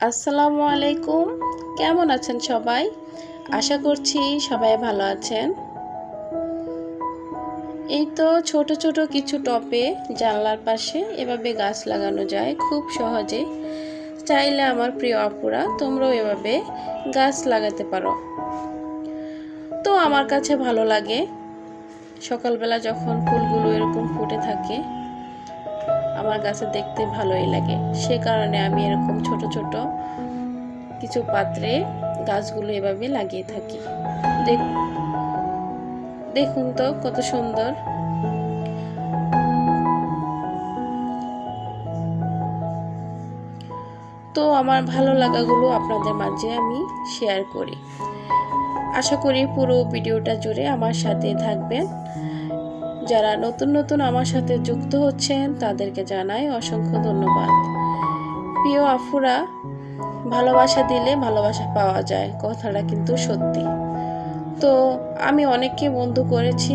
আসসালামু আলাইকুম। কেমন আছেন সবাই? আশা করছি সবাই ভালো আছেন। এই তো ছোট ছোট কিছু টবে জানলার পাশে এভাবে গাছ লাগানো যায় খুব সহজে। চাইলে আমার প্রিয় আপুরা তোমরাও এভাবে গাছ লাগাতে পারো। তো আমার কাছে ভালো লাগে সকালবেলা যখন ফুলগুলো এরকম ফুটে থাকে, আমার কাছে দেখতে ভালোই লাগে। সে কারণে আমি এরকম ছোট ছোট কিছু পাত্রে গাছগুলো এভাবে লাগিয়ে থাকি। দেখুন তো কত সুন্দর। তো আমার ভালো লাগাগুলো আপনাদের মাঝে আমি শেয়ার করি। আশা করি পুরো ভিডিওটা জুড়ে আমার সাথে থাকবেন। যারা নতুন নতুন আমার সাথে যুক্ত হচ্ছেন তাদেরকে জানাই অসংখ্য ধন্যবাদ। প্রিয় আফুরা, ভালোবাসা দিলে ভালোবাসা পাওয়া যায়, কথাটা কিন্তু সত্যি। তো আমি অনেককে বন্ধু করেছি,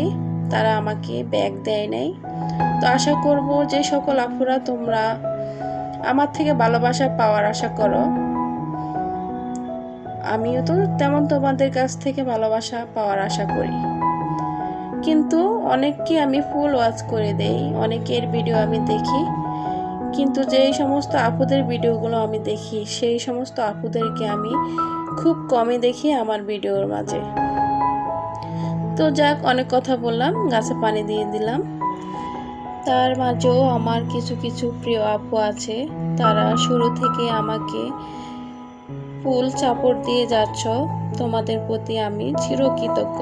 তারা আমাকে ব্যাগ দেয় নাই। তো আশা করব যে সকল আফুরা তোমরা আমার থেকে ভালোবাসা পাওয়ার আশা করো, আমিও তো তেমন তোমাদের কাছ থেকে ভালোবাসা পাওয়ার আশা করি। কিন্তু অনেককে আমি ফুল ওয়াচ করে দেই, অনেকের ভিডিও আমি দেখি, কিন্তু যেই সমস্ত আপুদের ভিডিওগুলো আমি দেখি সেই সমস্ত আপুদেরকে আমি খুব কমই দেখি আমার ভিডিওর মাঝে। তো যাক, অনেক কথা বললাম, গাছে পানি দিয়ে দিলাম। তার মাঝেও আমার কিছু কিছু প্রিয় আপু আছে, তারা শুরু থেকে আমাকে ফুল চাপড় দিয়ে যাচ্ছ। তোমাদের প্রতি আমি চিরকৃতজ্ঞ।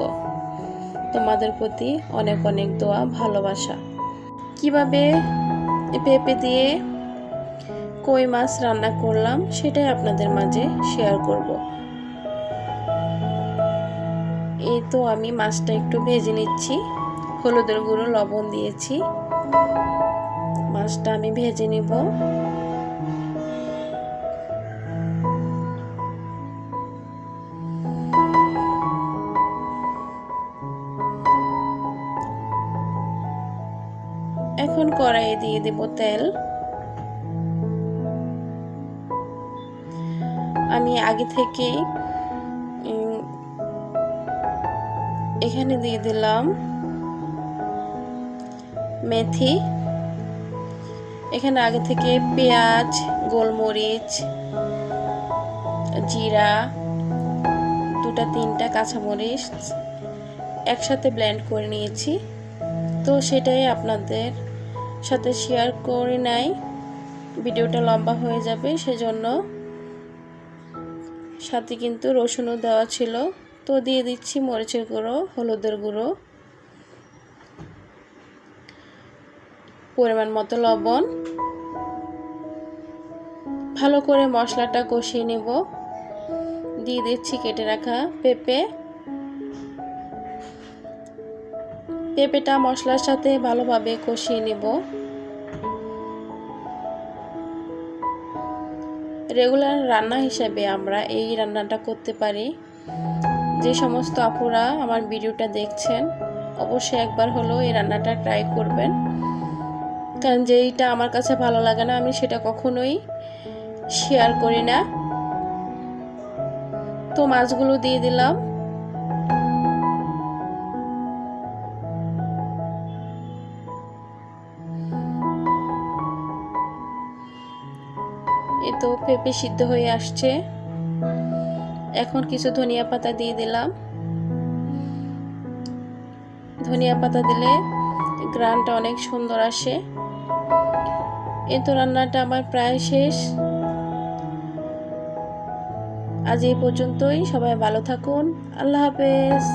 তোমাদের প্রতি অনেক অনেক দোয়া, ভালোবাসা। কিভাবে পেঁপে দিয়ে কই মাছ রান্না করলাম সেটাই আপনাদের মাঝে শেয়ার করব। এই তো আমি মাছটা একটু ভেজে নিচ্ছি, হলুদের গুঁড়ো লবণ দিয়েছি। মাছটা আমি ভেজে নিব। এখন কড়াইয়ে দিয়ে দেব তেল। আমি আগে থেকে এখানে দিয়ে দিলাম মেথি। এখানে আগে থেকে পেঁয়াজ, গোলমরিচ, জিরা, দুটা তিনটা কাঁচামরিচ একসাথে ব্লেন্ড করে নিয়েছি। তো সেটাই আপনাদের সাথে শেয়ার করে নাই, ভিডিওটা লম্বা হয়ে যাবে সেজন্য। সাথে কিন্তু রসুনও দেওয়া ছিল। তো দিয়ে দিচ্ছি মরিচের গুঁড়ো, হলুদের গুঁড়ো, পরিমাণ মতো লবণ। ভালো করে মশলাটা কষিয়ে নেব। দিয়ে দিচ্ছি কেটে রাখা পেঁপেটা মশলার সাথে ভালোভাবে কষিয়ে নেব। রেগুলার রান্না হিসেবে আমরা এই রান্নাটা করতে পারি। যে সমস্ত আপুরা আমার ভিডিওটা দেখছেন অবশ্যই একবার হলেও এই রান্নাটা ট্রাই করবেন, কারণ যেইটা আমার কাছে ভালো লাগে না আমি সেটা কখনোই শেয়ার করি না। তো মাছগুলো দিয়ে দিলাম। এই তো পেঁপে সিদ্ধ হয়ে আসছে। এখন কিছু ধনিয়া পাতা দিয়ে দিলাম। ধনিয়া পাতা দিলে গ্রানটা অনেক সুন্দর আসে। এই তো রান্নাটা আমার প্রায় শেষ। আজ এই পর্যন্তই। সবাই ভালো থাকুন। আল্লাহ হাফেজ।